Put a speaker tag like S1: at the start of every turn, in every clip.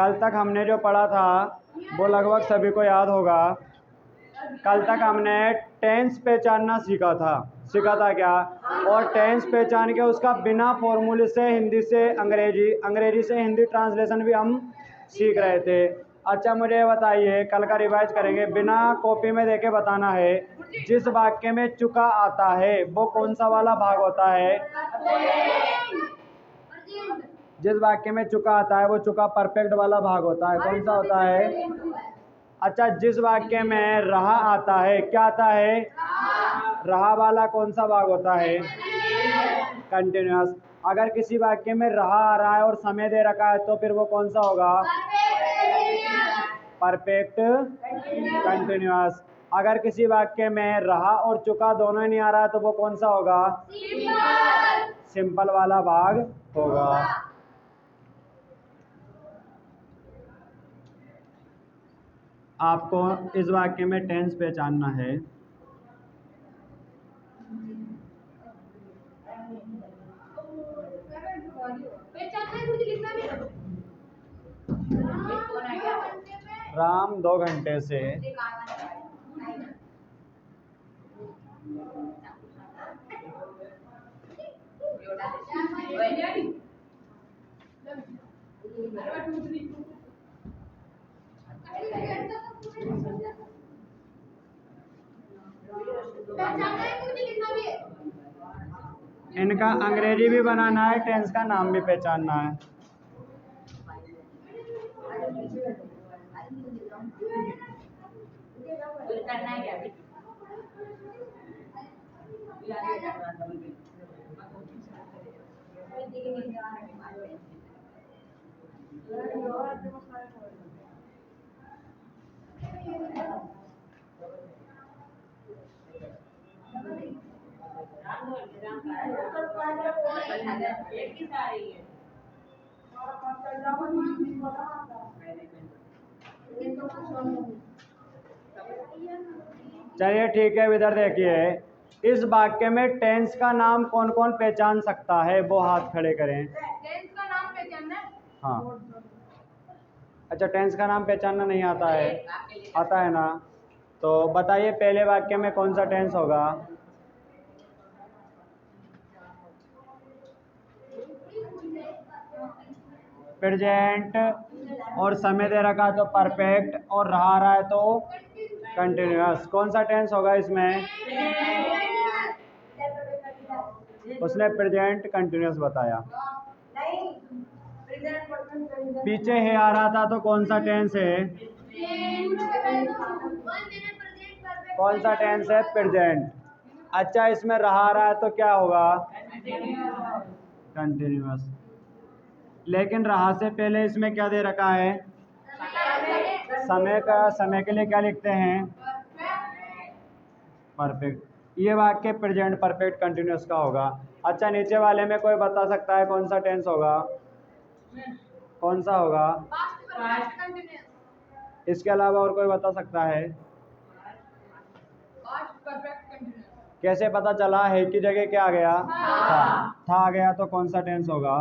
S1: कल तक हमने जो पढ़ा था वो लगभग सभी को याद होगा। कल तक हमने टेंस पहचानना सीखा था क्या? और टेंस पहचान के उसका बिना फॉर्मूले से हिंदी से अंग्रेजी, अंग्रेजी से हिंदी ट्रांसलेशन भी हम सीख रहे थे। अच्छा मुझे ये बताइए, कल का रिवाइज करेंगे, बिना कॉपी में देखे बताना है जिस वाक्य में चुका आता है वो कौन सा वाला भाग होता है? जिस वाक्य में चुका आता है वो चुका परफेक्ट वाला भाग होता है। कौन सा होता है? अच्छा, जिस वाक्य में रहा आता है, क्या आता है? रहा वाला कौन सा भाग होता है? कंटिन्यूअस। अगर किसी वाक्य में रहा आ रहा है और समय दे रखा है तो फिर वो कौन सा होगा? Perfect continuous. अगर किसी वाक्य में रहा और चुका दोनों ही नहीं आ रहा है तो वो कौन सा होगा? सिंपल वाला भाग होगा। आपको इस वाक्य में टेंस पहचानना है। राम 2 घंटे से इनका अंग्रेजी भी बनाना है, टेंस का नाम भी पहचानना है। चलिए ठीक है, इधर देखिए, इस वाक्य में टेंस का नाम कौन कौन पहचान सकता है? वो हाथ खड़े करें।
S2: टेंस का नाम पहचानना है?
S1: हाँ। अच्छा, टेंस का नाम पहचानना नहीं आता है? आता है ना? तो बताइए पहले वाक्य में कौन सा टेंस होगा? प्रेजेंट, और समय दे रखा है तो परफेक्ट, और रहा रहा है तो कंटिन्यूअस। कौन सा टेंस होगा इसमें? उसने प्रेजेंट कंटिन्यूअस बताया। पीछे है आ रहा था तो कौन सा टेंस है? कौन सा टेंस है? प्रेजेंट। अच्छा, इसमें रहा आ रहा है तो क्या होगा? कंटिन्यूअस। लेकिन रहा से पहले इसमें क्या दे रखा है? समय के लिए क्या लिखते हैं? परफेक्ट। ये वाक्य प्रेजेंट परफेक्ट कंटिन्यूअस का होगा। अच्छा, नीचे वाले में कोई बता सकता है कौन सा टेंस होगा? कौन सा होगा? इसके अलावा और कोई बता सकता है? कैसे पता चला? है की जगह क्या आ गया? था आ गया तो कौन सा टेंस होगा?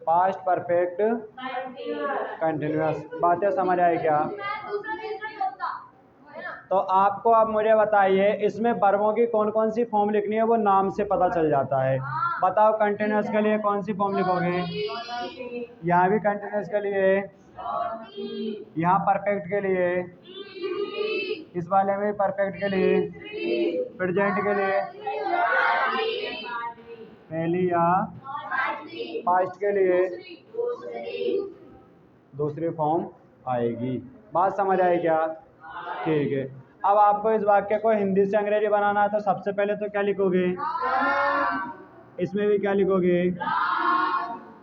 S1: Past perfect continuous. बातें समझ आई क्या? तो आपको अब मुझे बताइए, इसमें वर्बों की कौन कौन सी फॉर्म लिखनी है वो नाम से पता चल जाता है। बताओ, कंटिन्यूअस के लिए कौन सी फॉर्म लिखोगे? यहाँ भी कंटिन्यूअस के लिए, यहाँ परफेक्ट के लिए, इस वाले में परफेक्ट के लिए, प्रेजेंट के लिए पहली या पास्ट के लिए दूसरी फॉर्म आएगी। बात समझ आई क्या? ठीक है। अब आपको इस वाक्य को हिंदी से अंग्रेजी बनाना है तो सबसे पहले तो क्या लिखोगे? इसमें भी क्या लिखोगे?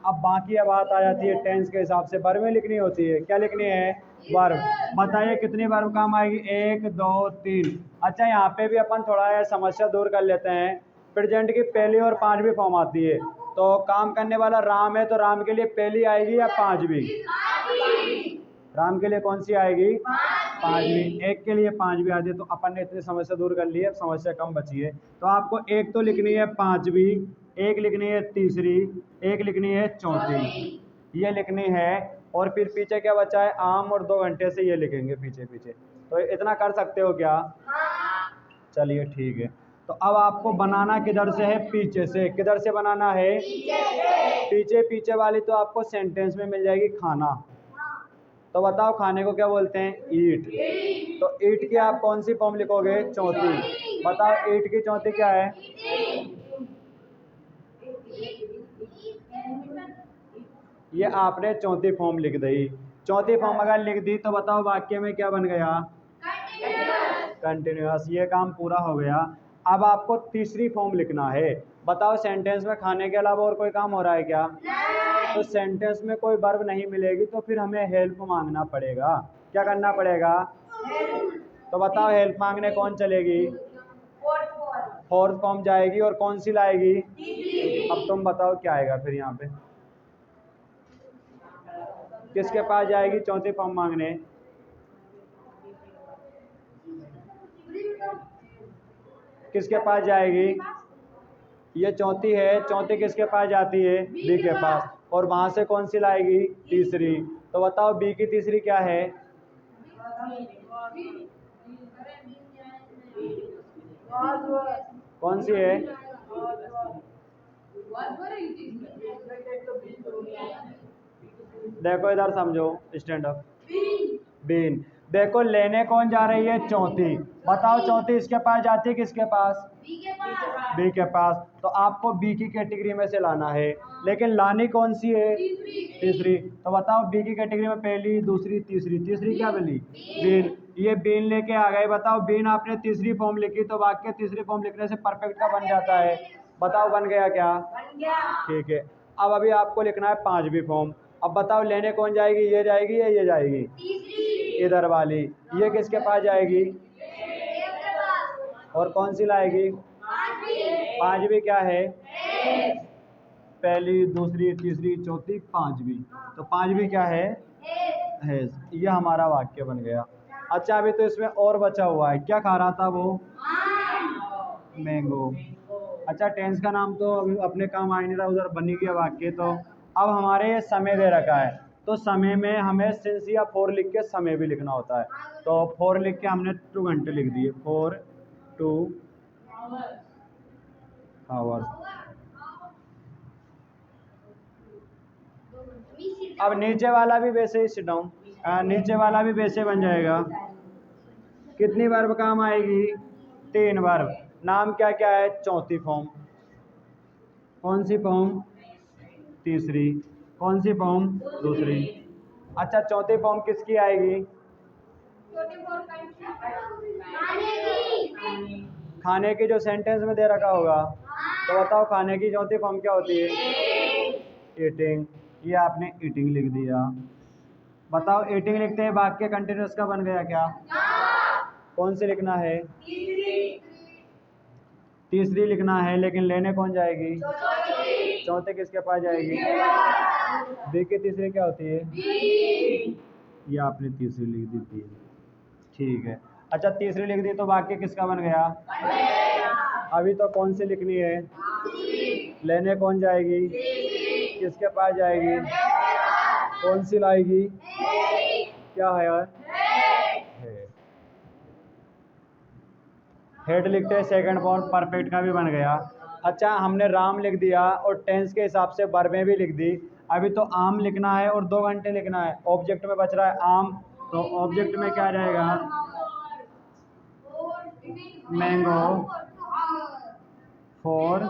S1: अब बाकी अब बात आ जाती है टेंस के हिसाब से, वर्ब में लिखनी होती है। क्या लिखनी है? वर्ब। बताइए कितनी वर्ब काम आएगी? 1 2 3। अच्छा, यहाँ पे भी अपन थोड़ा समस्या दूर कर लेते हैं। प्रेजेंट की पहली और पांचवी फॉर्म आती है, तो काम करने वाला राम है तो राम के लिए पहली आएगी या पांचवी? राम के लिए कौन सी आएगी? पाँचवीं, एक के लिए पाँचवीं आती है, तो अपन ने इतनी समस्या दूर कर ली है, अब समस्या कम बची है। तो आपको एक तो लिखनी है पाँचवीं, एक लिखनी है तीसरी, एक लिखनी है चौथी, ये लिखनी है। और फिर पीछे क्या बचा है, आम और 2 घंटे से ये लिखेंगे पीछे पीछे। तो इतना कर सकते हो क्या? चलिए ठीक है। तो अब आपको बनाना किधर से है, पीछे से। किधर से बनाना है? पीछे। पीछे वाली तो आपको सेंटेंस में मिल जाएगी, खाना। तो बताओ खाने को क्या बोलते हैं? ईट। तो ईट की आप कौन सी फॉर्म लिखोगे? चौथी। बताओ ईट की चौथी क्या है? ये आपने चौथी फॉर्म लिख दी। चौथी फॉर्म अगर लिख दी तो बताओ वाक्य में क्या बन गया? कंटिन्यूअस। ये काम पूरा हो गया। अब आपको तीसरी फॉर्म लिखना है। बताओ सेंटेंस में खाने के अलावा और कोई काम हो रहा है क्या? तो सेंटेंस में कोई वर्ब नहीं मिलेगी, तो फिर हमें हेल्प मांगना पड़ेगा। क्या करना पड़ेगा? तो बताओ हेल्प मांगने कौन चलेगी? फोर्थ फॉर्म जाएगी। और कौन सी लाएगी? अब तुम बताओ क्या आएगा फिर यहाँ पे? किसके पास जाएगी चौथी फॉर्म मांगने? किसके पास जाएगी? ये चौथी है, चौथी किसके पास जाती है? बी के पास। और वहां से कौन सी लाएगी? तीसरी। तो बताओ बी की तीसरी क्या है? कौन सी है? देखो इधर समझो, स्टैंड अप। बीन। देखो लेने कौन जा रही है? चौथी। बताओ चौथी इसके पास जाती है, किसके पास? बी के पास। तो आपको बी की कैटेगरी में से लाना है, लेकिन लानी कौन सी है? तीसरी। तो बताओ बी की कैटेगरी में पहली, दूसरी, तीसरी। तीसरी क्या बनी? बीन। ये बीन लेके आ गए। बताओ बीन आपने तीसरी फॉर्म लिखी, तो वाक्य तीसरी फॉर्म लिखने से परफेक्ट का बन जाता है। बताओ बन गया क्या? ठीक है। अब अभी आपको लिखना है पांचवी फॉर्म। अब बताओ लेने कौन जाएगी? ये जाएगी या ये जाएगी? इधर वाली। ये किसके पास जाएगी? और कौन सी लाएगी? पांचवी क्या है? पहली, दूसरी, तीसरी, चौथी, पांचवी। तो पांचवी क्या है? हैज। ये हमारा वाक्य बन गया। अच्छा अभी तो इसमें और बचा हुआ है। क्या खा रहा था वो? मैंगो। अच्छा टेंस का नाम तो अभी अपने काम आ नहीं रहा, उधर बनी गया वाक्य। तो अब हमारे ये समय दे रखा है, तो समय में हमें सिंस या फॉर लिख के समय भी लिखना होता है। तो फॉर लिख के हमने 2 घंटे लिख दिए। 4 2 आवर्स। अब नीचे वाला भी वैसे ही सिट डाउन, नीचे वाला भी वैसे बन जाएगा। कितनी वर्ब काम आएगी? 3 वर्ब। नाम क्या क्या है? चौथी फॉर्म। कौन सी फॉर्म? तीसरी। कौन सी फॉर्म? दूसरी। अच्छा चौथी फॉर्म किसकी आएगी? खाने की, जो सेंटेंस में दे रखा होगा। तो बताओ खाने की चौथी फॉर्म क्या होती है? ईटिंग। ये आपने ईटिंग लिख दिया। बताओ ईटिंग लिखते हैं वाक्य कंटिन्यूअस का बन गया क्या? कौन सी लिखना है? तीसरी लिखना है, लेकिन लेने कौन जाएगी? चौथे किसके पास जाएगी? बी की तीसरी क्या होती है? ये आपने तीसरी लिख दी थी। ठीक है। अच्छा तीसरी लिख दी तो वाक्य किसका बन गया? अभी तो कौन सी लिखनी है? लेने कौन जाएगी? किसके पास जाएगी? कौन सी लाएगी? क्या है यार? हेड लिखते हैं सेकंड फॉर्म, परफेक्ट का भी बन गया। अच्छा हमने राम लिख दिया और टेंस के हिसाब से वर्बें भी लिख दी। अभी तो आम लिखना है और 2 घंटे लिखना है। ऑब्जेक्ट में बच रहा है आम, तो ऑब्जेक्ट में क्या जाएगा? Mango 4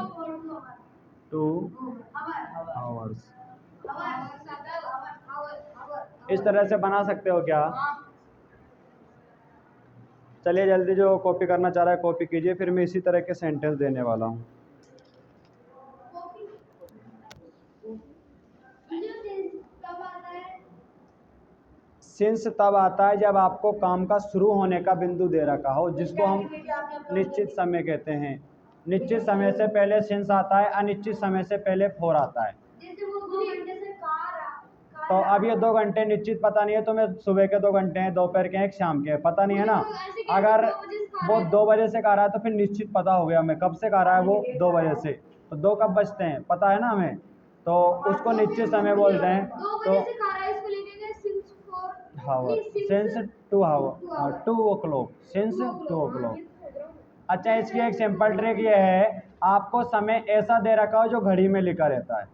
S1: 2 hours. इस तरह से बना सकते हो क्या? चलिए जल्दी, जो कॉपी करना चाह रहा है कॉपी कीजिए, फिर मैं इसी तरह के सेंटेंस देने वाला हूँ। सिंस तब आता है जब आपको काम का शुरू होने का बिंदु दे रखा हो, जिसको हम निश्चित समय कहते हैं। निश्चित समय से पहले सिंस आता है, अनिश्चित समय से पहले फॉर आता है। तो अब ये 2 घंटे निश्चित पता नहीं है तुम्हें, सुबह के 2 घंटे हैं, दोपहर के हैं, एक शाम के हैं, पता नहीं है ना। अगर वो 2 बजे से खा रहा है तो फिर निश्चित पता हो गया हमें कब से खा रहा है वो, 2 बजे से। तो 2 कब बजते हैं पता है ना हमें, तो उसको निश्चित समय बोलते हैं। तो हावर, सिंस 2 हावर, 2 o'clock, सिंस 2 o'clock। अच्छा, इसकी एक सिंपल ट्रिक ये है, आपको समय ऐसा दे रखा हो जो घड़ी में लिखा रहता है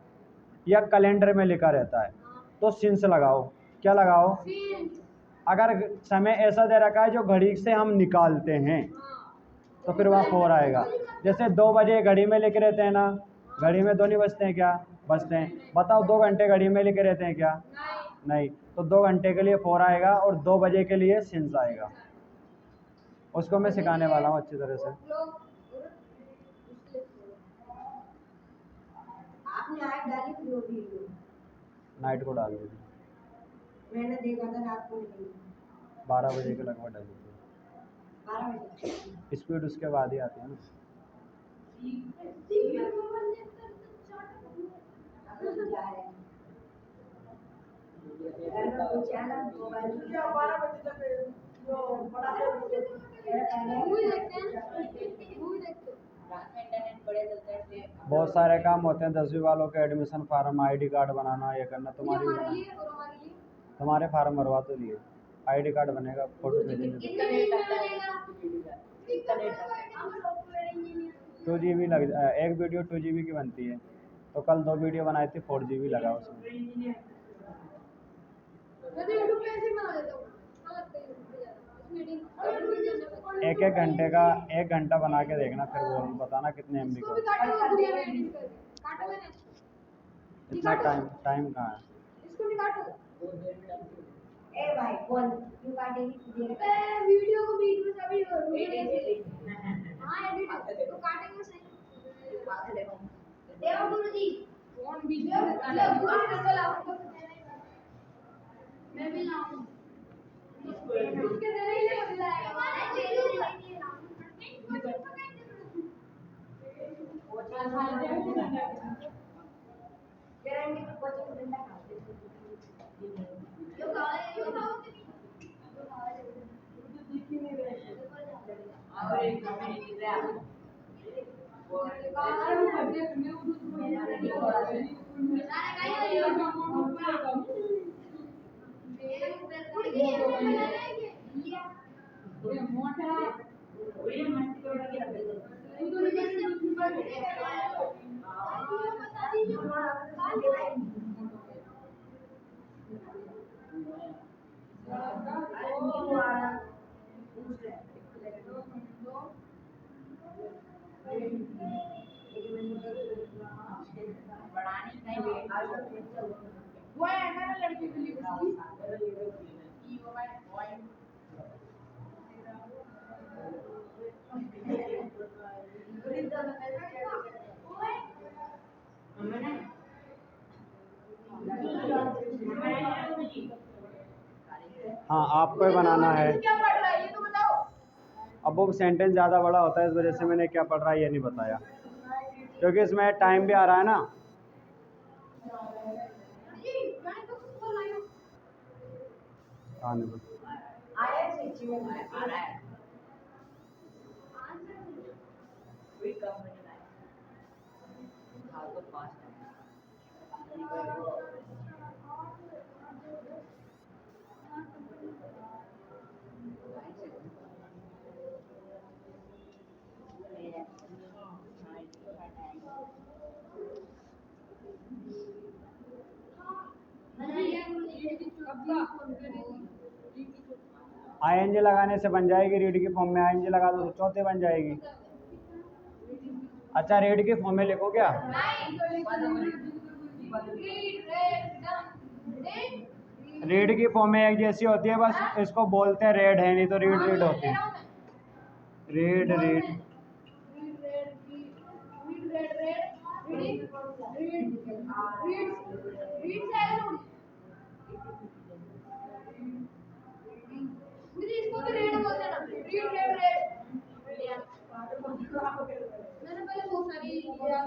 S1: या कैलेंडर में लिखा रहता है, तो सिंस लगाओ। क्या लगाओ? अगर समय ऐसा दे रखा है जो घड़ी से हम निकालते हैं तो फिर वहाँ 4 आएगा। जैसे 2 बजे घड़ी में लिखे रहते हैं ना, घड़ी में 2 नहीं बजते हैं क्या? बजते हैं। बताओ 2 घंटे घड़ी में लिखे रहते हैं क्या? नहीं। तो 2 घंटे के लिए 4 आएगा और 2 बजे के लिए सिंस आएगा। उसको मैं सिखाने वाला हूँ अच्छी तरह से।
S3: आपने आज डाली थी वो वीडियो?
S1: नाइट को डाल दी थी,
S3: मैंने देखा था रात को नहीं।
S1: 12 बजे के लगभग डाली थी।
S3: 12 बजे
S1: स्पीड उसके बाद ही आती है ना।
S3: अब जा रहे हैं घर में कुछ है ना, मोबाइल 12 बजे तक जो बड़ा
S1: बहुत सारे काम होते हैं 10वीं वालों के, एडमिशन फार्म, आईडी कार्ड बनाना, ये करना। तुम्हारी भी बनाना, तुम्हारे फार्म भरवा तो लिए, आईडी कार्ड बनेगा, फोटो भेजेंगे। 2 GB लग, एक वीडियो 2 GB की बनती है, तो कल 2 वीडियो बनाई थी, 4 GB लगा उसमें। एक घंटे का, 1 घंटा बना के देखना, फिर बोल बताना कितने MB का। इतना टाइम कहाँ है?
S3: ए भाई कौन क्यों काटेगी?
S2: वीडियो को बीच में सभी हाँ एडिट तो काटेंगे सही। देव गुरुजी कौन वीडियो मैं भी लाऊं उसके देने ही नहीं बुलाएगा
S3: करेंगे तो कोचिंग डंडा खाते
S2: यो खाओ
S3: और एक कमेंट दिया
S2: वो है ना लड़की के लिए
S1: हाँ, आपको ही बनाना है।
S2: क्या पढ़ रहा है ये तो बताओ।
S1: अब वो सेंटेंस ज़्यादा बड़ा होता है, इस वजह से मैंने क्या पढ़ रहा है ये नहीं बताया, क्योंकि इसमें टाइम भी आ रहा है ना। आने दो।
S3: आया शिक्षी में आ रहा है कोई कम नहीं है हां तो पास
S1: ING लगाने से बन जाएगी, रीड की फॉर्म में ING लगा दो तो चौथे बन जाएगी। अच्छा, रीड की फॉर्म में लिखो क्या? रीड की फॉर्म में एक जैसी होती है, बस इसको बोलते हैं रेड है, नहीं तो रीड रीड होती है। रीड रीड
S2: इसको भी रेड बोलते हैं ना, रीड रेड रेड मैंने पहले बहुत सारी याद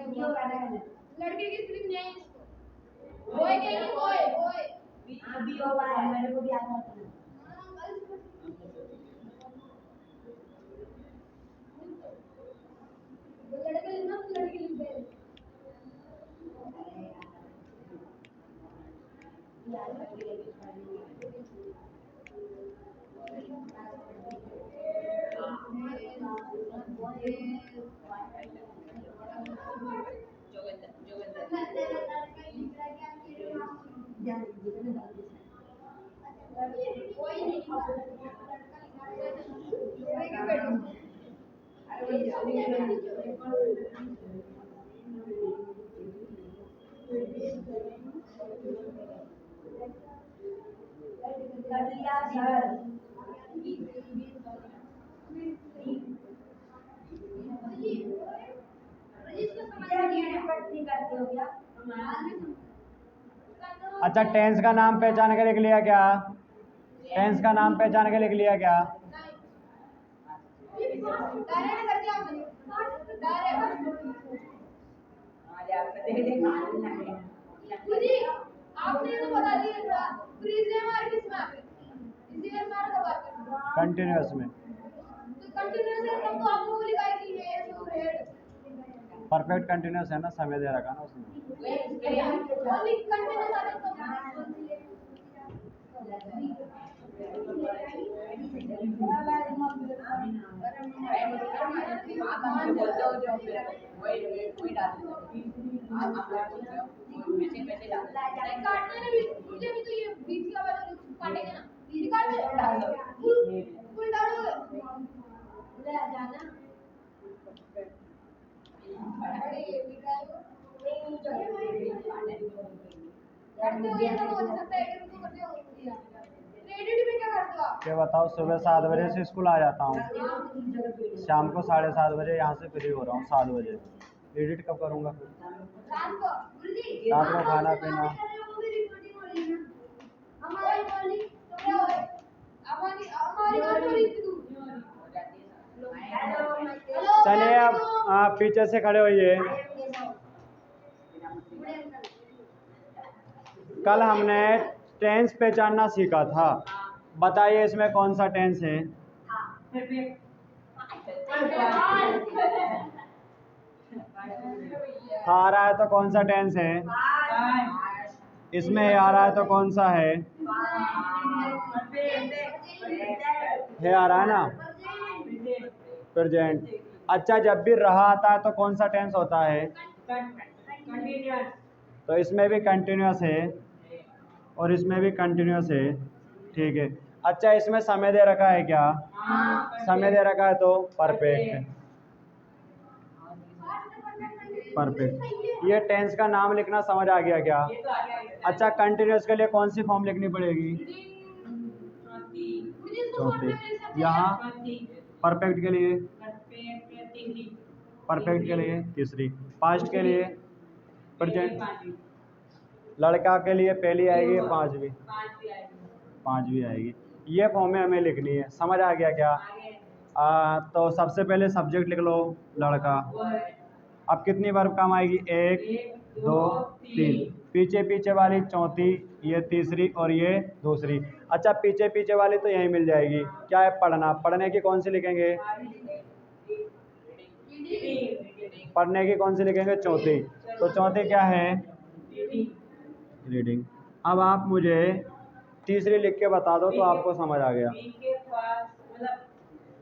S2: लड़के की स्त्री नहीं है इसको बॉय कहेंगे बॉय बॉय
S3: मेरे को भी आता है
S2: लड़के लिखना लड़की लिख दे
S1: अच्छा, टेंस का नाम पहचान के लिख लिया क्या? टेंस का नाम पहचान के लिख लिया क्या?
S2: आपने तो बता दिया फ्रीज मार किस में आगे इसी में मार का बात
S1: कंटिन्यूअस में।
S2: तो कंटिन्यूअस है तब तो आपको वो लिखा है कि ये सो रेड
S1: परफेक्ट कंटिन्यूअस है ना, समय दे रखा ना उसमें।
S2: ओनली कंटिन्यूअस आते तो काटना नहीं मुझे भी तो ये बीच का वाला काटेंगे ना बीच काट फुल डालो ले आ जाना अरे ये भी करते हो ये तो हो सकता है एडिट तो करते हो एडिट में क्या करते हो आप
S1: क्या बताओ, सुबह 7 बजे से स्कूल आ जाता हूँ, शाम को 7:30 बजे यहाँ से फ्री हो रहा हूँ 7 बजे। एडिट कब करूँगा फिर?
S2: रात को गुरुजी
S1: रात को खाना पीना।
S2: हमारी बोली क्या हो हमारी हमारी बात हो रही थी तू हेलो
S1: चलिए अब आप पीछे से खड़े होइए। कल हमने टेंस पहचानना सीखा था, बताइए इसमें कौन सा टेंस है? था आ रहा है तो कौन सा टेंस है? इसमें आ रहा है तो कौन सा है? आ रहा है ना, प्रेजेंट। अच्छा, जब भी रहा आता है तो कौन सा टेंस होता है? तो इसमें भी कंटिन्यूअस है और इसमें भी कंटिन्यूअस है, ठीक है। अच्छा, इसमें समय दे रखा है क्या? समय दे रखा है तो परफेक्ट। परफेक्ट। ये टेंस का नाम लिखना समझ आ गया क्या? अच्छा, कंटिन्यूअस के लिए कौन सी फॉर्म लिखनी पड़ेगी? चौथी। यहाँ परफेक्ट के लिए परफेक्ट के लिए तीसरी, पास्ट के लिए प्रेजेंट, लड़का के लिए पहली आएगी, पांचवी आएगी। ये फॉर्में हमें लिखनी है, समझ आ गया क्या? तो सबसे पहले सब्जेक्ट लिख लो लड़का। अब कितनी वर्ब काम आएगी? 1 2 3, पीछे पीछे वाली चौथी, ये तीसरी और ये दूसरी। अच्छा, पीछे पीछे वाली तो यहीं मिल जाएगी। क्या है? पढ़ना। पढ़ने की कौन सी लिखेंगे? पढ़ने की कौन सी लिखेंगे? चौथी। तो चौथी क्या है? रीडिंग। अब आप मुझे तीसरी लिख के बता दो तो आपको समझ आ गया।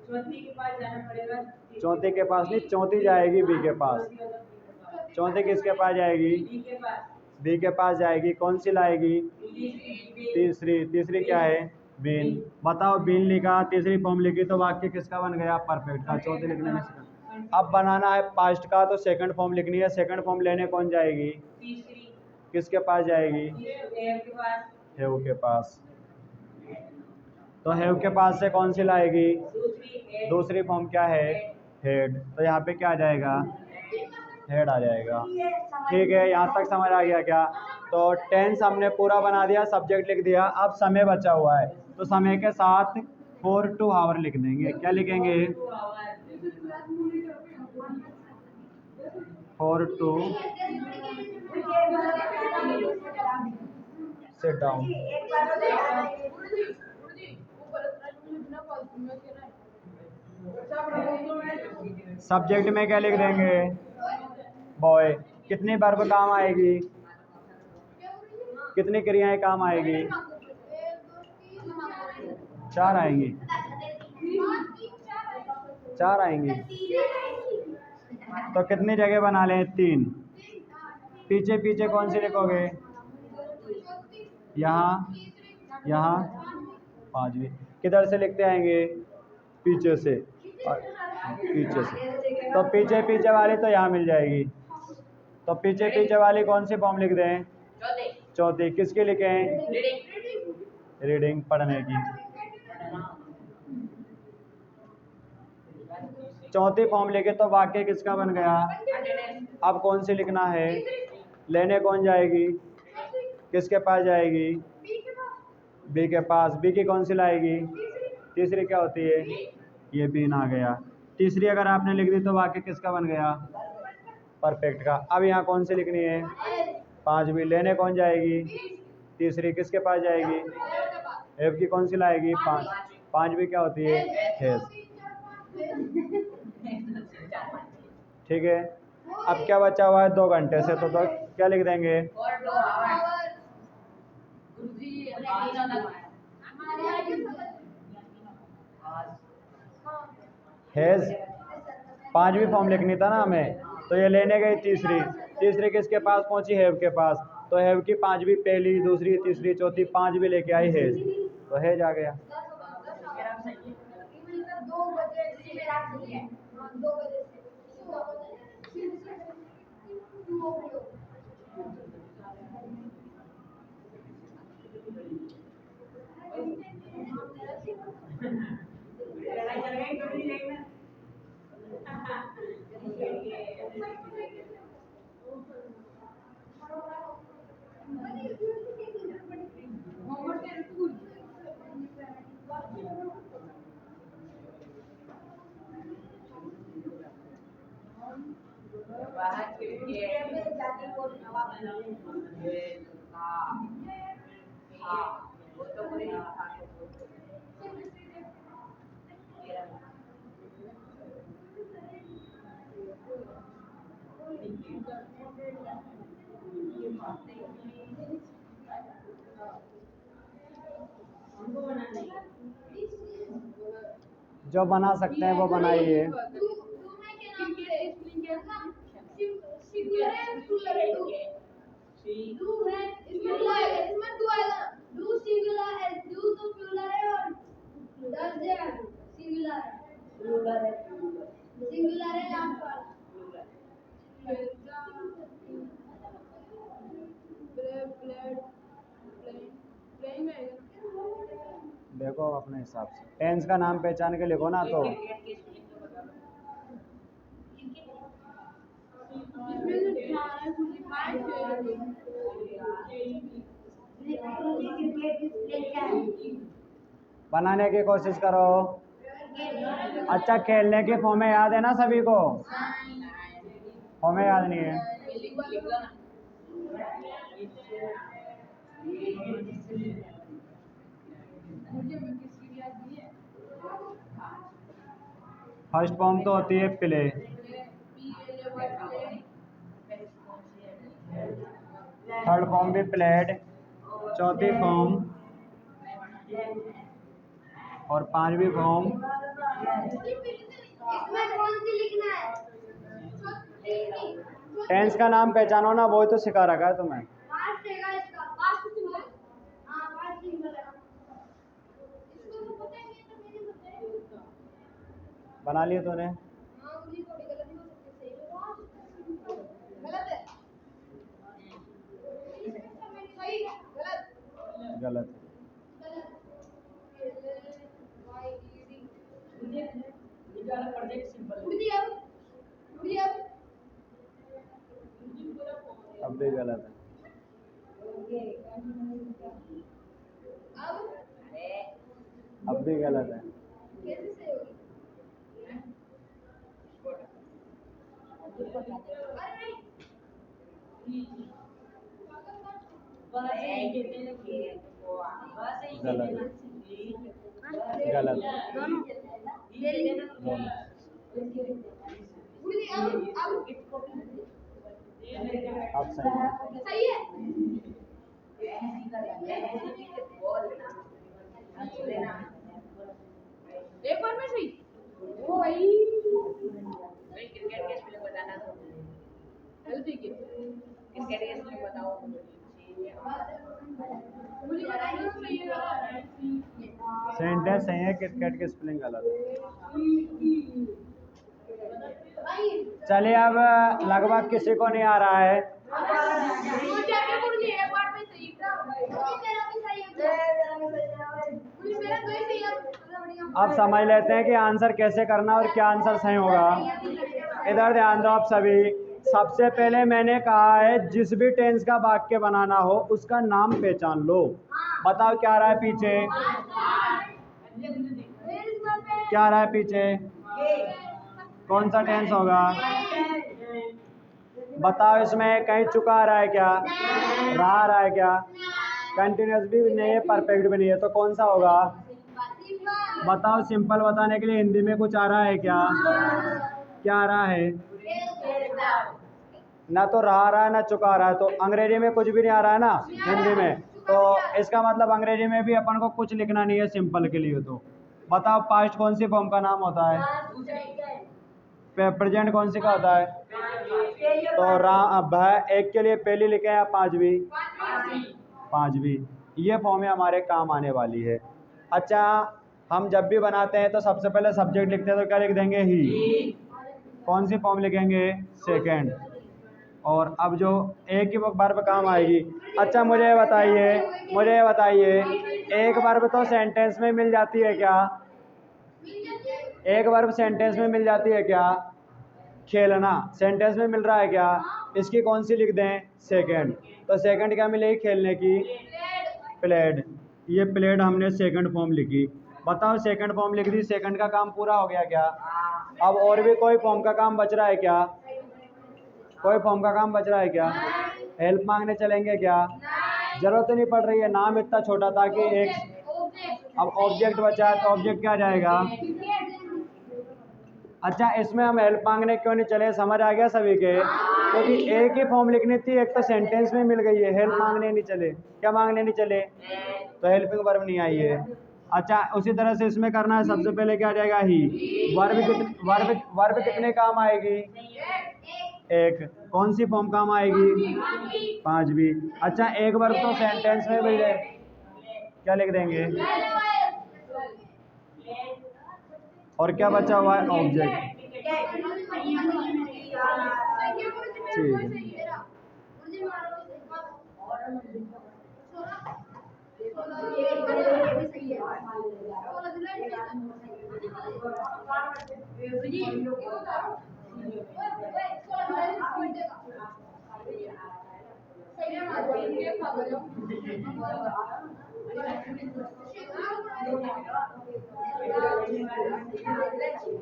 S1: चौथी के पास नहीं, चौथी जाएगी बी के पास। चौथी किसके पास जाएगी? बी के पास जाएगी। कौन सी लाएगी? तीसरी। तीसरी क्या है? बीन। बताओ, बीन लिखा, तीसरी फॉर्म लिखी तो वाक्य किसका बन गया? परफेक्ट का। चौथी लिखने में अब बनाना है पास्ट का, तो सेकंड फॉर्म लिखनी है। सेकंड फॉर्म लेने कौन जाएगी? किसके पास जाएगी? हैव के पास। तो हैव के पास से कौन सी लाएगी? दूसरी फॉर्म क्या है? हेड। तो यहाँ पे क्या आ जाएगा? हेड आ जाएगा। ठीक है, यहाँ तक समझ आ गया क्या? तो टेंस हमने पूरा बना दिया, सब्जेक्ट लिख दिया। अब समय बचा हुआ है, तो समय के साथ 4 to hour लिख देंगे। क्या लिखेंगे? 4 to sit down। सब्जेक्ट में क्या लिख देंगे? बॉय। कितनी वर्ब काम आएगी? कितनी क्रियाएं काम आएगी? 4 आएंगी। 4 आएंगी। तो कितनी जगह बना लें? 3। पीछे पीछे कौन सी लिखोगे? यहाँ, यहाँ, 5वीं। किधर से लिखते आएंगे? पीछे से। पीछे से तो पीछे पीछे वाली तो यहाँ मिल जाएगी। तो पीछे पीछे वाली कौन सी फॉर्म लिख दें? चौथी। किसकी लिखें? रीडिंग, पढ़ने की। चौथी फॉर्म लिखे तो वाक्य किसका बन गया? अब कौन सी लिखना है? लेने कौन जाएगी? किसके पास जाएगी? बी के पास। बी की कौन सी लाएगी? तीसरी क्या होती है? ये बीन आ गया। तीसरी अगर आपने लिख दी तो वाक्य किसका बन गया? परफेक्ट का। अब यहाँ कौन सी लिखनी है? 5वीं। लेने कौन जाएगी? तीसरी। किसके पास जाएगी? एफ की कौन सी लाएगी? 5वीं क्या होती है? हैज। ठीक है। अब क्या बचा हुआ है? 2 घंटे से, तो क्या लिख देंगे? हैज। 5वीं फॉर्म लिखनी था ना हमें, तो ये लेने गई तीसरी। तीसरी किसके पास पहुंची? हैव के पास। तो हैव की 5वीं पहली, दूसरी, तीसरी, चौथी, 5वीं लेके आई हैज, तो हैज आ गया। जो बना सकते हैं वो बनाइए। देखो अपने हिसाब से टेंस का नाम पहचान के लिखो ना। तो बनाने की कोशिश करो। अच्छा, खेलने की फॉर्में याद है ना सभी को? फॉर्में याद नहीं है? फर्स्ट फॉर्म तो होती है प्ले। थर्ड फॉर्म भी प्लेड। चौथी फॉर्म और 5वीं फॉर्म। टेंस का नाम पहचानो ना, वो तो सिखा रखा है तुम्हें। बना लिए तूने? गलत। अब भी गलत है। अब भी गलत है। गलत।
S2: दोनों
S1: दोनों।
S2: गुरुजी अब
S1: अब सही है।
S2: सही है। एक बार में सही। ओ भाई
S3: क्रिकेट के स्पेलिंग बताना तो
S2: चल ठीक है।
S3: क्रिकेट के स्पेलिंग बताओ।
S2: मुझे बताइए तो सही है।
S1: सेंटेंस सही है, किटकैट की स्पेलिंग गलत है। चलिए अब लगभग किसी को नहीं आ रहा है।
S2: मुझे क्या गुरुजी एक बार में सही था। मेरा भी सही हो गया। मुझे मेरा तो ही सही है। बढ़िया।
S1: अब समझ लेते हैं कि आंसर कैसे करना और क्या आंसर सही होगा। इधर ध्यान दो आप सभी। सबसे पहले मैंने कहा है जिस भी टेंस का वाक्य बनाना हो उसका नाम पहचान लो। बताओ क्या रहा है पीछे, क्या रहा है पीछे, कौन सा टेंस होगा? बताओ इसमें कहीं चुका आ रहा है क्या, रहा आ रहा है क्या? कंटिन्यूस भी नहीं है, परफेक्ट भी नहीं है, तो कौन सा होगा? बताओ सिंपल बताने के लिए हिंदी में कुछ आ रहा है क्या? क्या आ रहा है? ना तो रहा है ना चुका आ रहा है, तो अंग्रेजी में कुछ भी नहीं आ रहा है ना हिंदी में, तो इसका मतलब अंग्रेजी में भी अपन को कुछ लिखना नहीं है सिंपल के लिए। तो बताओ पास्ट कौन सी फॉर्म का नाम होता है? प्रेजेंट कौन सी का होता है? तो एक के लिए पहली लिखे या पांचवी? पांचवी। ये फॉर्में हमारे काम आने वाली है। अच्छा, हम जब भी बनाते हैं तो सबसे पहले सब्जेक्ट लिखते हैं तो क्या लिख देंगे? ही। कौन सी फॉर्म लिखेंगे? सेकंड। और अब जो एक ही वर्ब काम आएगी। अच्छा मुझे बताइए एक वर्ब तो सेंटेंस में मिल जाती है क्या? एक वर्ब सेंटेंस में मिल जाती है क्या? खेलना सेंटेंस में मिल रहा है क्या? इसकी कौन सी लिख दें? सेकंड। तो सेकंड क्या मिलेगी खेलने की? प्लेड। ये प्लेड हमने सेकंड फॉर्म लिखी। बताओ सेकंड फॉर्म लिख दी, सेकंड का काम पूरा हो गया क्या? अब और भी कोई फॉर्म का काम बच रहा है क्या? कोई फॉर्म का काम बच रहा है क्या? हेल्प मांगने चलेंगे क्या? जरूरत नहीं पड़ रही है, नाम इतना छोटा था कि एक। अब ऑब्जेक्ट बचा है तो ऑब्जेक्ट क्या जाएगा? अच्छा इसमें हम हेल्प मांगने क्यों नहीं चले, समझ आ गया सभी के? क्योंकि एक ही फॉर्म लिखनी थी, एक तो सेंटेंस में मिल गई है, हेल्प मांगने नहीं चले। क्या मांगने नहीं चले? तो हेल्पिंग वर्ब नहीं आई है। अच्छा उसी तरह से इसमें करना है, सबसे पहले क्या जाएगा? ही। वर्ब कितने काम आएगी? एक। कौन सी फॉर्म काम आएगी? पांचवी। अच्छा एक वर्ब तो सेंटेंस में मिल जाए, क्या लिख देंगे? और क्या बचा हुआ है? ऑब्जेक्ट।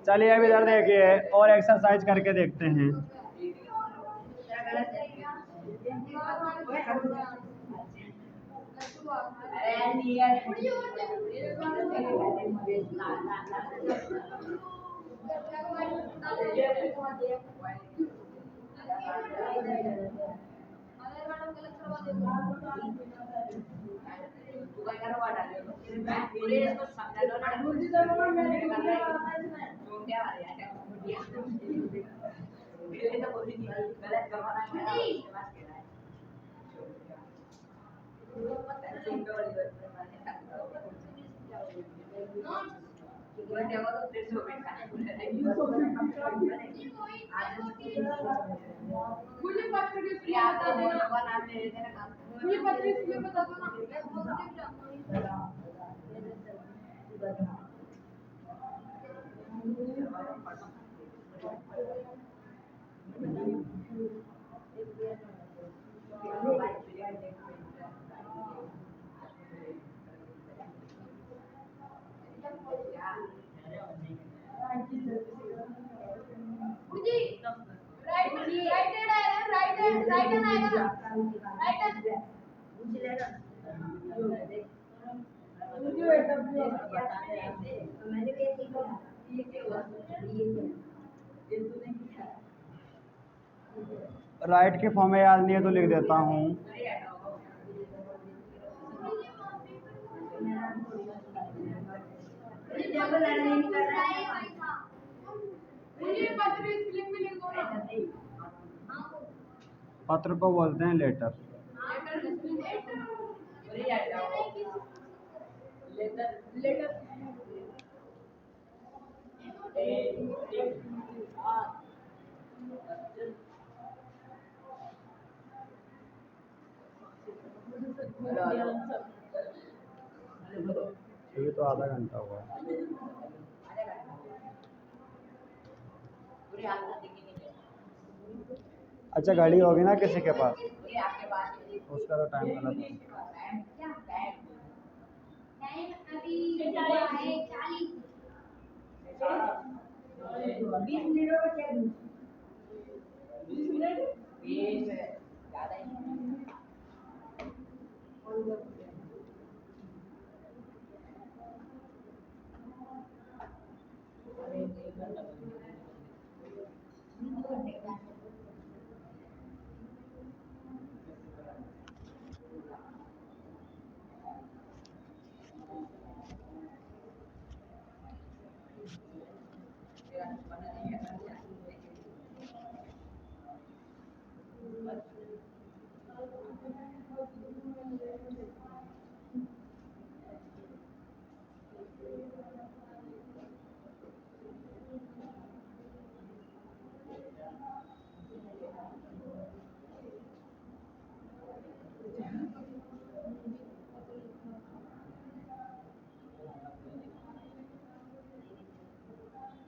S1: चलिए अब इधर देखिए और एक्सरसाइज करके देखते हैं।
S2: मुझे पत्र के लिए बता देना। मुझे पत्र के लिए बता दो ना। मुझे राइट राइट हैंड आएगा ना, राइट हैंड
S1: राइट की फॉर्म में याद नहीं है तो लिख देता हूँ।
S2: मुझे पत्र स्पेलिंग भी लिख दो ना।
S1: पत्र को बोलते हैं लेटर।
S2: लेटर
S1: अभी तो आधा घंटा हुआ है। अच्छा घड़ी होगी ना किसी के पास, उसका तो टाइम गलत है।
S2: टाइम अभी हुआ है 40। 20 मिनट और क्या 20 मिनट ज़्यादा ही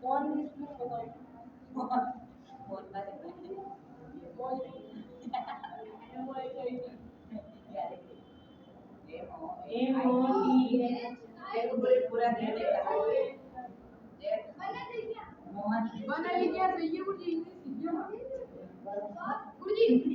S2: कौन पूरा बना लीजिए सही है गुरुजी गुरुजी नीचे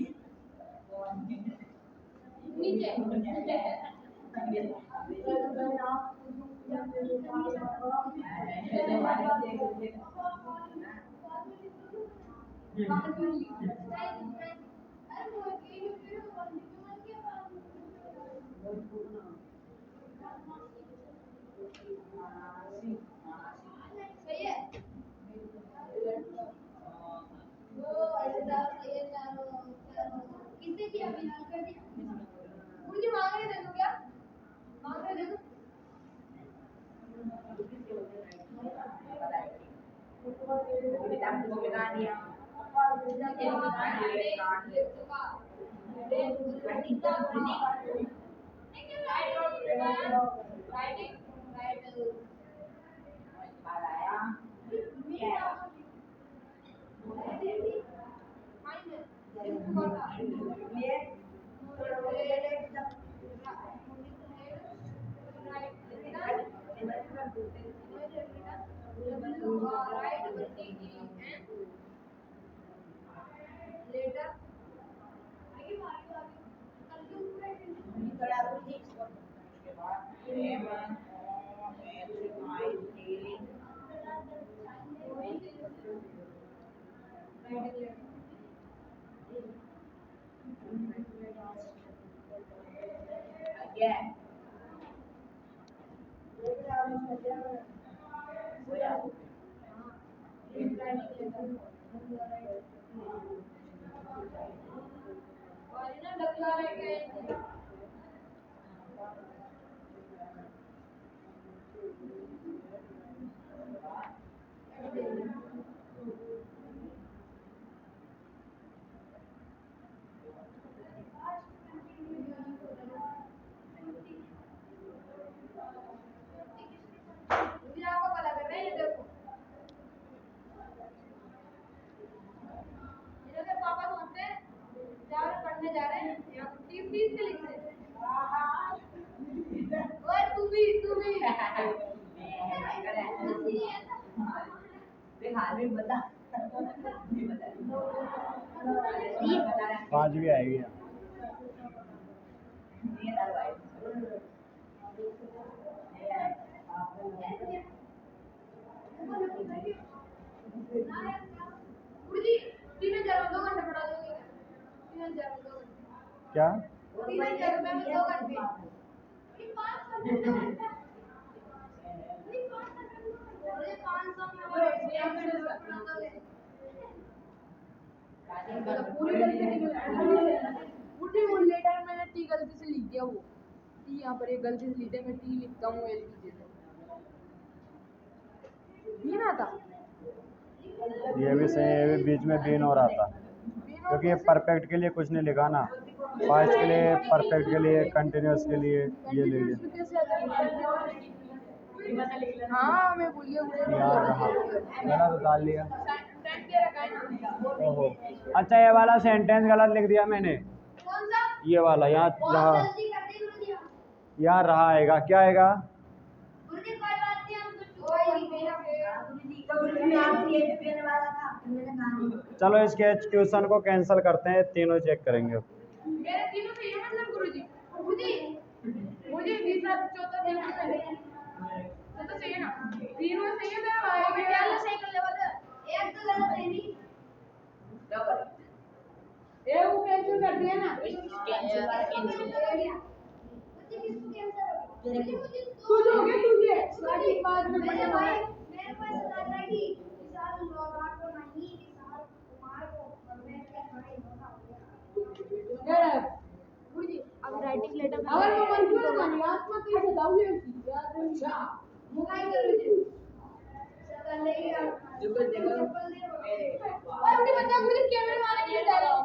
S2: सही है किसने किया बिलाल कर दिया मुझे मांग रहे थे तो क्या मांग रहे थे तो Yeah. पापा सोचते हैं पढ़ने जा रहे हैं यहाँ 30 से लिख रहे और तू भी हाल में बता
S1: 5 भी आएगी यहाँ।
S2: गुरुजी 3,000 2 घंटे पढ़ा दोगे क्या? 3,000 2 घंटे।
S1: क्या
S2: 3,000 रुपए में 2 घंटे। ये 500 में 2 घंटा। ये 500 में 2 घंटा। अरे 500 में और 1 घंटे पढ़ा दोगे। पूरी गलती नहीं मुझे वो लेटर मैंने टी गलती से लिख दिया वो टी यहाँ पर एक गलती से लिख दिया मैं टी लिखता हूँ एल की जगह ये ना था
S1: ये भी सही है, ये भी बीच में बीन हो रहा था क्योंकि ये परफेक्ट के लिए कुछ नहीं लिखा ना, पास्ट के लिए, परफेक्ट के लिए, कंटिन्यूस के लिए ये ले लिया।
S2: हाँ मैं भूल गया
S1: यार रहा गलत डाल लिया। ओहो अच्छा ये वाला सेंटेंस गलत लिख दिया मैंने,
S2: कौन सा
S1: ये वाला यहाँ
S2: बहुत
S1: रहा,
S2: जल्दी कर दी गुरुजी
S1: यहाँ रहा आएगा, क्या आएगा?
S2: गुरुजी कोई बात नहीं हम तो कोई मेरा गुरुजी तो गुरुजी में आप ये जो देने वाला था मैंने कहा
S1: चलो इसके ट्यूशन को कैंसिल करते हैं, तीनों चेक करेंगे।
S2: मेरे तीनों सही है मतलब गुरुजी गुरुजी मुझे तीसरा चौथा देखना है तो सही है ना तीनों सही है तो आएगा क्या सही कर ले वाला एक तो गलत है नहीं ए वो कैंसिल कर दिया ना कैंसिल तू जो गया तुझे सारी बात में मेरे पास दादा की साल रात को नहीं कि साल कुमार को और मैं क्या भाई होगा यार गुरुजी अब राइटिंग लेटर अगर वो मंजूर है ना आत्मा तो इसे दाऊले की याद रखना मुकाई गुरुजी चल ले यार देखो और उन्हें बता गुरुजी कैमरे वाले के डायलॉग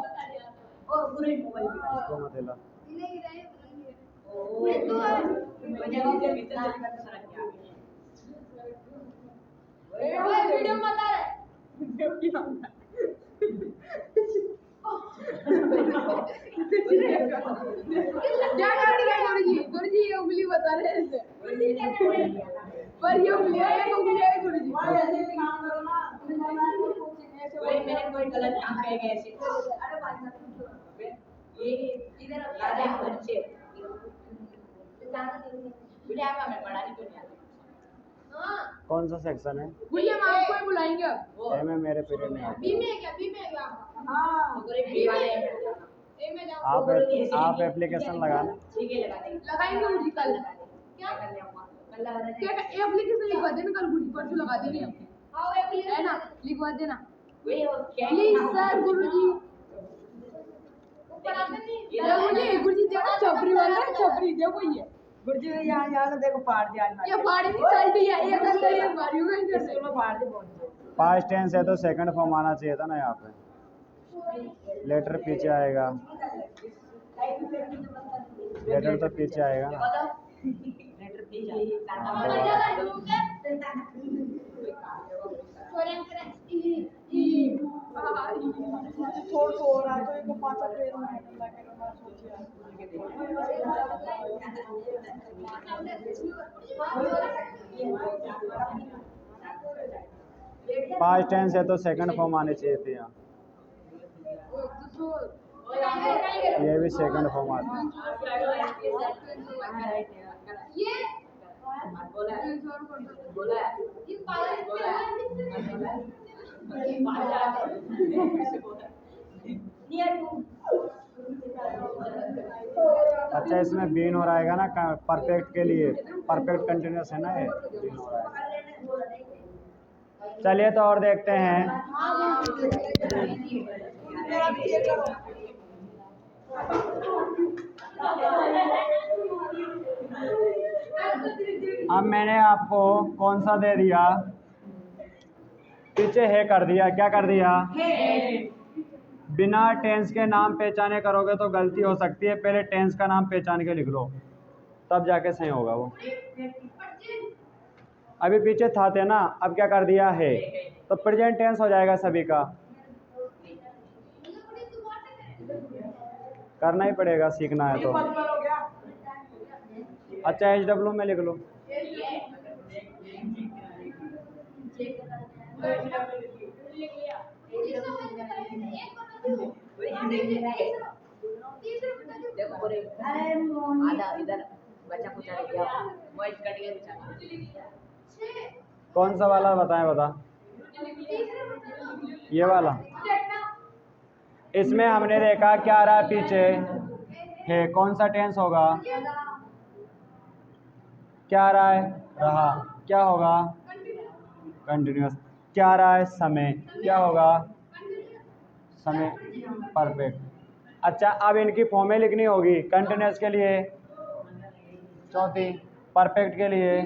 S2: और पूरे मोबाइल
S1: इसको मत हिला।
S2: इन्हें ही रहे बुलाइए तो जगह के भीतर जाकर सरक गया ओए वीडियो मत आ रहा वीडियो की क्या कर रही है गुरुजी ये उंगली बता रहे हैं गुरुजी क्या कर रहे हैं पर ये उंगली है गुरुजी ऐसे काम करो ना मैंने कोई गलत काम किया ऐसे अरे भाई साहब ये इधर याद है बच्चे वीडियो में मैं पढ़ा नहीं तो नहीं आता हां
S1: कौन सा सेक्शन है?
S2: भैया हम आपको ही बुलाएंगे अब
S1: ए में मेरे पीरियड में आता
S2: बी में है क्या हां पूरे बी वाले ए में जाओ
S1: आप एप्लीकेशन लगाना।
S3: ठीक है लगा देंगे
S2: लगाएंगे मुझे कल क्या
S3: कर ले कल लगा देंगे
S2: क्या एप्लीकेशन लिखवा देना कल गुरुजी परसों लगा देंगे हम हां एप्लीकेशन है ना लिखवा देना
S3: वही और क्या
S2: प्लीज सर गुरुजी गुरुजी देखो छपरी वाला छपरी देखो ये
S3: गुरुजी यहाँ तो देखो फाड़ दिया
S2: ये फाड़ी नहीं चलती है ये अंदर ये मारी हुई है
S3: स्कूल में फाड़ दे बहुत
S1: पास्ट टेंस है तो सेकंड फॉर्म आना चाहिए था ना यहाँ पे, लेटर पीछे आएगा, लेटर तो पीछे आएगा ना।
S3: लेटर भेजा
S2: थोड़ा हो रहा है तो एक पांच ट्रेन में
S1: पास्ट टेंस है तो सेकंड फॉर्म आने चाहिए थे यहाँ, ये भी सेकंड फॉर्म आता है।
S2: ये
S3: बोला
S1: अच्छा इसमें बीन हो रहेगा ना, परफेक्ट के लिए, परफेक्ट कंटिन्यूस है ना ये, बीन हो रहा है। चलिए तो और देखते हैं। अब मैंने आपको कौन सा दे दिया, पीछे है कर दिया, क्या कर दिया? बिना टेंस के नाम पहचाने करोगे तो गलती हो सकती है, पहले टेंस का नाम पहचान के लिख लो तब जाके सही होगा वो। अभी पीछे था थे ना, अब क्या कर दिया है तो प्रेजेंट टेंस हो जाएगा सभी का, करना ही पड़ेगा, सीखना है तो। अच्छा HW में लिख लो।
S3: देखो पूरे
S2: अरे मोहित
S3: आधा इधर बचा कुछ रह गया मोहित कट गया बेचारा
S1: कौन सा वाला बताएं बता। ये वाला। इसमें हमने देखा क्या आ रहा है पीछे है, कौन सा टेंस होगा? क्या आ रहा है? रहा। क्या होगा? कंटिन्यूअस। क्या आ रहा है? समय। क्या होगा? समय परफेक्ट। अच्छा, अब इनकी फॉर्में लिखनी होगी। कंटिन्यूअस के लिए चौथी, परफेक्ट के लिए,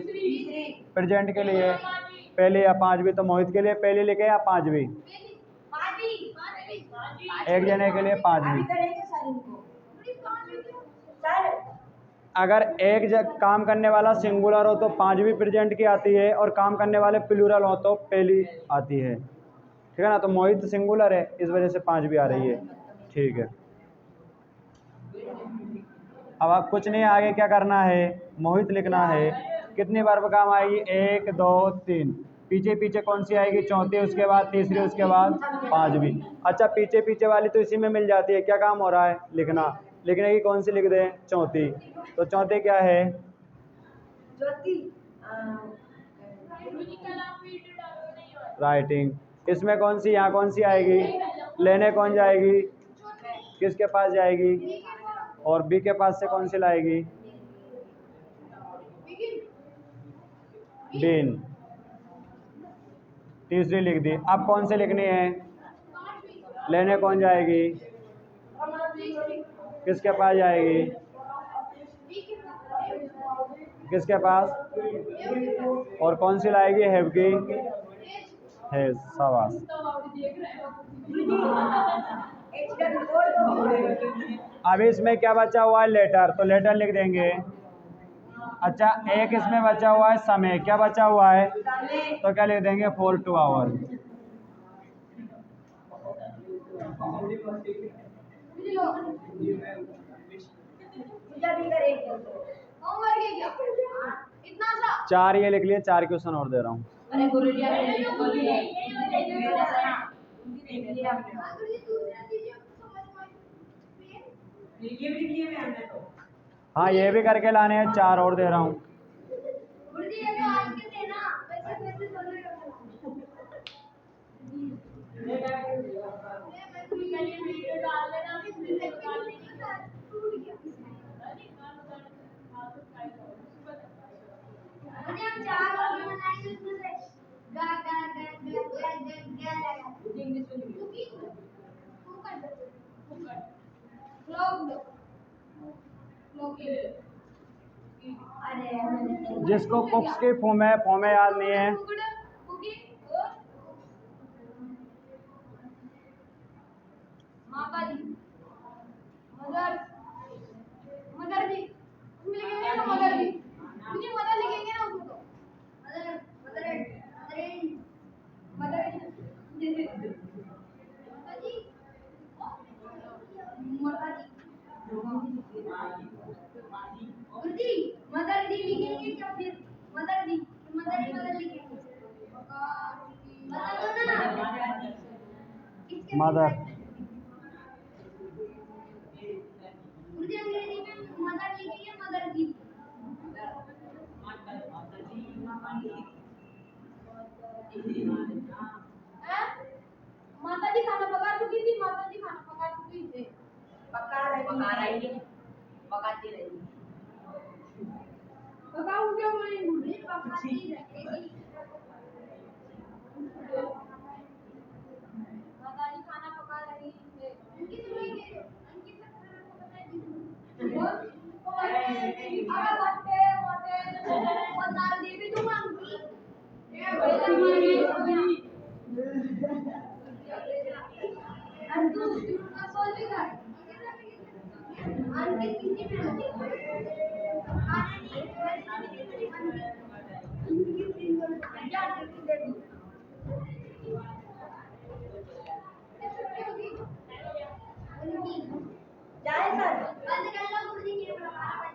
S1: प्रेजेंट के लिए पहली या पांचवी। तो मोहित के लिए पहली लिखे या पांचवी? एक जने के लिए पांचवी। अगर एक काम करने वाला सिंगुलर हो तो पांचवी प्रेजेंट की आती है, और काम करने वाले प्लूरल हो तो पहली आती है। ठीक है ना? तो मोहित सिंगुलर है, इस वजह से पांचवी आ रही है। ठीक है, अब आप कुछ नहीं, आगे क्या करना है? मोहित लिखना है। कितनी वर्ब काम आएगी? 1 2 3। पीछे पीछे कौन सी आएगी? चौथी, उसके बाद तीसरी, उसके बाद पांचवी। अच्छा, पीछे पीछे वाली तो इसी में मिल जाती है। क्या काम हो रहा है? लिखना। लिखने की कौन सी लिख दें? चौथी। तो चौथी क्या है? राइटिंग। इसमें कौन सी, यहाँ कौन सी आएगी? लेने कौन जाएगी? किसके पास जाएगी? और बी के पास से कौन सी लाएगी? बीन। तीसरी लिख दी। अब कौन सी लिखनी है? लेने कौन जाएगी? किसके पास जाएगी? किसके पास? और कौन सी लाएगी? हैव की। है, शाबाश। अभी इसमें क्या बचा हुआ है? लेटर। तो लेटर लिख देंगे। अच्छा, एक इसमें बचा हुआ है समय। क्या बचा हुआ है? तो क्या लिख देंगे? 4 2 आवर। चार ये लिख लिए, 4 क्वेश्चन और दे रहा हूँ।
S3: अरे गुरुजी
S1: हाँ, ये भी करके लाने हैं, 4 और दे रहा हूँ। जिसको कुक्स की फॉर्में याद नहीं है,
S2: मदर दी लिखेंगे क्या? फिर मदर दी लिखेंगे।
S1: मदर।
S2: मुझे अंग्रेजी में मदर लिखेंगे, मदर दी। माता जी खाना पका चुकी थी, माता जी खाना पका चुकी थी।
S3: पका रही पकाती रही
S2: पकाऊं क्या? बोली पकाती रहेगी। माता जी खाना पका रही है। उनकी तो नहीं दे दो, उनकी तो खाना पका रही है। अरे बट्टे मोटे वो दाल दे भी दूंगा उनकी। ये भेजा मारी अंतु का सोच भी कर। अंकित किसी में